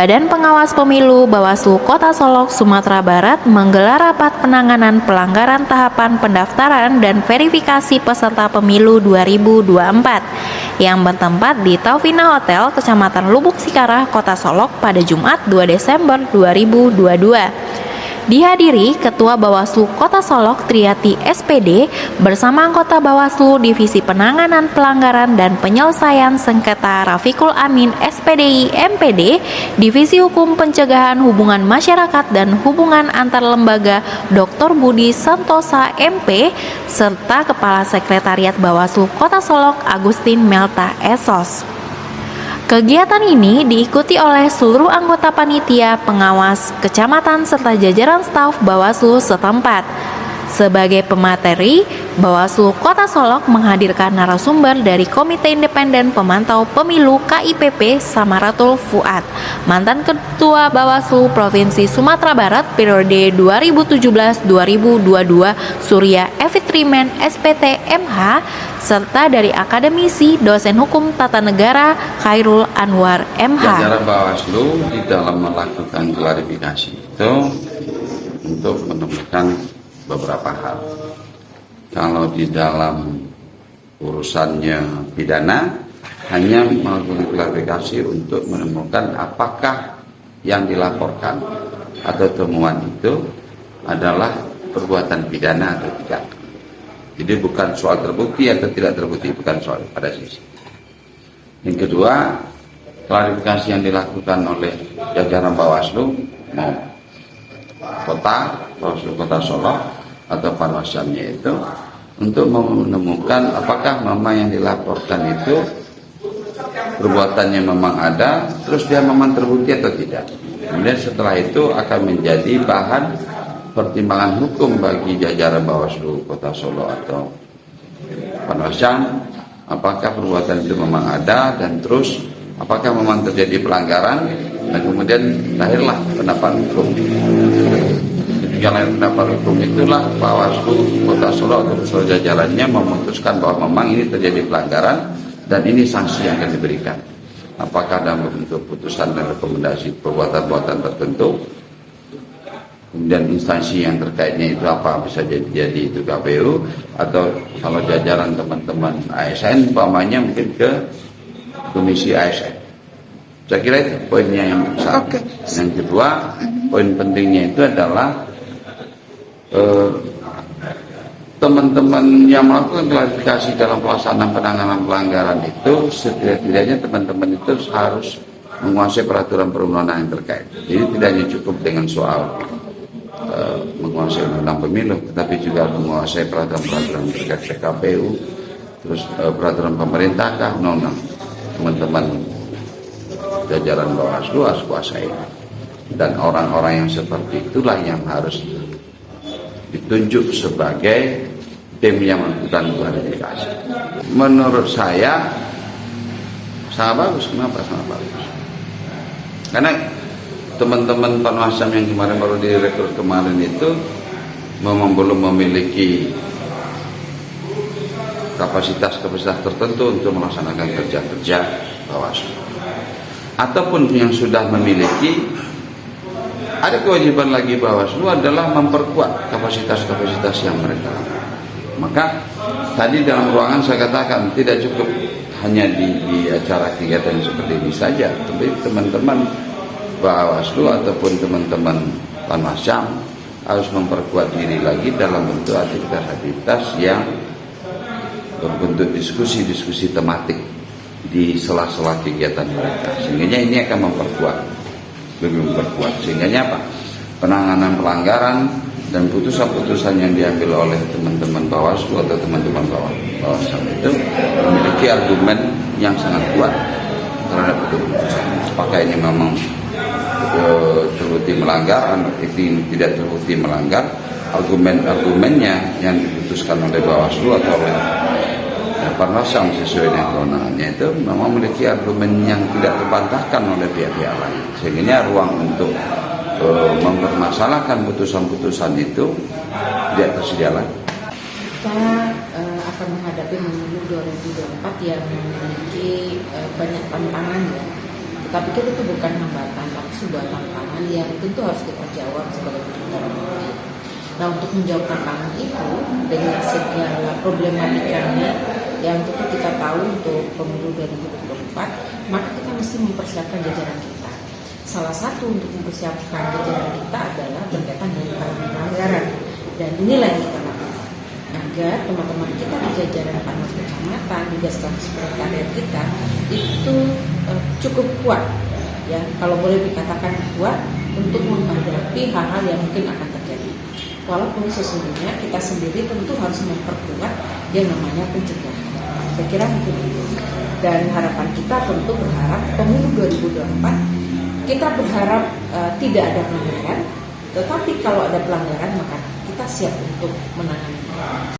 Badan Pengawas Pemilu Bawaslu Kota Solok, Sumatera Barat menggelar rapat penanganan pelanggaran tahapan pendaftaran dan verifikasi peserta pemilu 2024 yang bertempat di Taufina Hotel, Kecamatan Lubuk Sikarah, Kota Solok pada Jumat 2 Desember 2022. Dihadiri Ketua Bawaslu Kota Solok Triati SPD bersama anggota Bawaslu Divisi Penanganan Pelanggaran dan Penyelesaian Sengketa Rafiqul Amin SPDI MPD, Divisi Hukum Pencegahan Hubungan Masyarakat dan Hubungan Antar Lembaga Dr. Budi Santosa MP, serta Kepala Sekretariat Bawaslu Kota Solok Agustin Melta Esos. Kegiatan ini diikuti oleh seluruh anggota panitia, pengawas, kecamatan, serta jajaran staf Bawaslu setempat. Sebagai pemateri, Bawaslu Kota Solok menghadirkan narasumber dari Komite Independen Pemantau Pemilu KIPP Samaratul Fuad, mantan Ketua Bawaslu Provinsi Sumatera Barat periode 2017-2022 Surya Evitrimen SPT MH, serta dari akademisi dosen hukum tata negara Khairul Anwar MH. Jajaran Bawaslu di dalam melakukan klarifikasi itu untuk menemukan beberapa hal. Kalau di dalam urusannya pidana, hanya melakukan klarifikasi untuk menemukan apakah yang dilaporkan atau temuan itu adalah perbuatan pidana atau tidak. Jadi bukan soal terbukti atau tidak terbukti, bukan soal pada sisi. Yang kedua, klarifikasi yang dilakukan oleh jajaran Bawaslu mau Bawaslu Kota Solok atau panwasamnya itu untuk menemukan apakah memang yang dilaporkan itu perbuatannya memang ada, terus dia memang terbukti atau tidak. Kemudian setelah itu akan menjadi bahan pertimbangan hukum bagi jajaran Bawaslu Kota Solo atau Panwasam, apakah perbuatan itu memang ada dan terus apakah memang terjadi pelanggaran, dan kemudian lahirlah pendapat hukum. Yang lain pendapat hukum itulah Bawaslu Kota Solo atau seluruh jajarannya memutuskan bahwa memang ini terjadi pelanggaran dan ini sanksi yang akan diberikan. Apakah dalam bentuk putusan dan rekomendasi perbuatan-perbuatan tertentu, kemudian instansi yang terkaitnya itu apa, bisa jadi itu KPU, atau kalau jajaran teman-teman ASN umpamanya mungkin ke Komisi ASN. Saya kira itu poinnya yang besar. Yang kedua, poin pentingnya itu adalah teman-teman yang melakukan klarifikasi dalam pelaksanaan penanganan pelanggaran itu setidak-tidaknya teman-teman itu harus menguasai peraturan perundang-undangan yang terkait. Jadi tidak hanya cukup dengan soal menguasai undang pemilu, tetapi juga menguasai peraturan-peraturan terkait PKPU, terus peraturan pemerintah kah, undang-undang. Teman-teman jajaran Bawaslu harus kuasai. Dan orang-orang yang seperti itulah yang harus ditunjuk sebagai tim yang melakukan klarifikasi. Menurut saya sangat bagus. Kenapa sangat bagus? Karena teman-teman Panwasam yang kemarin baru direkrut kemarin itu memang belum memiliki kapasitas tertentu untuk melaksanakan kerja-kerja Bawaslu. Ataupun yang sudah memiliki, ada kewajiban lagi Bawaslu adalah memperkuat kapasitas-kapasitas yang mereka lakukan. Maka tadi dalam ruangan saya katakan tidak cukup hanya di acara kegiatan seperti ini saja, tapi teman-teman Bawaslu ataupun teman-teman Panwasam harus memperkuat diri lagi dalam bentuk aktivitas-aktivitas yang berbentuk diskusi-diskusi tematik di sela-sela kegiatan mereka. Sehingga ini akan lebih memperkuat. Sehingga apa? Penanganan pelanggaran dan putusan-putusan yang diambil oleh teman-teman Bawaslu atau teman-teman Bawaslu itu memiliki argumen yang sangat kuat terhadap putusan. Apakah ini memang terbukti melanggar atau tidak terbukti melanggar, argumen-argumennya yang diputuskan oleh Bawaslu atau oleh Panwasam sesuai dengan kewenangannya itu memang memiliki argumen yang tidak terbantahkan oleh pihak-pihak lain, sehingga ruang untuk mempermasalahkan putusan-putusan itu tidak tersedia lagi. Kita akan menghadapi pemilu 2024 yang memiliki banyak tantangan ya, tetapi itu bukan hambatan. sebuah tantangan yang tentu harus kita jawab sebagai penyelenggara pemilu. Nah, untuk menjawab tantangan itu dengan segala problematikanya yang tentu kita tahu untuk pemilu 2024, maka kita mesti mempersiapkan jajaran kita. Salah satu untuk mempersiapkan jajaran kita adalah berkaitan dengan anggaran, dan inilah yang kita lakukan agar teman-teman kita di jajaran Panwas Kecamatan, di staf sekretariat kita itu cukup kuat, ya kalau boleh dikatakan kuat untuk menghadapi hal-hal yang mungkin akan terjadi. Walaupun sesungguhnya kita sendiri tentu harus memperkuat yang namanya pencegahan. Saya kira mungkin itu. Dan harapan kita tentu berharap pemilu 2024 kita berharap tidak ada pelanggaran, tetapi kalau ada pelanggaran maka kita siap untuk menangani.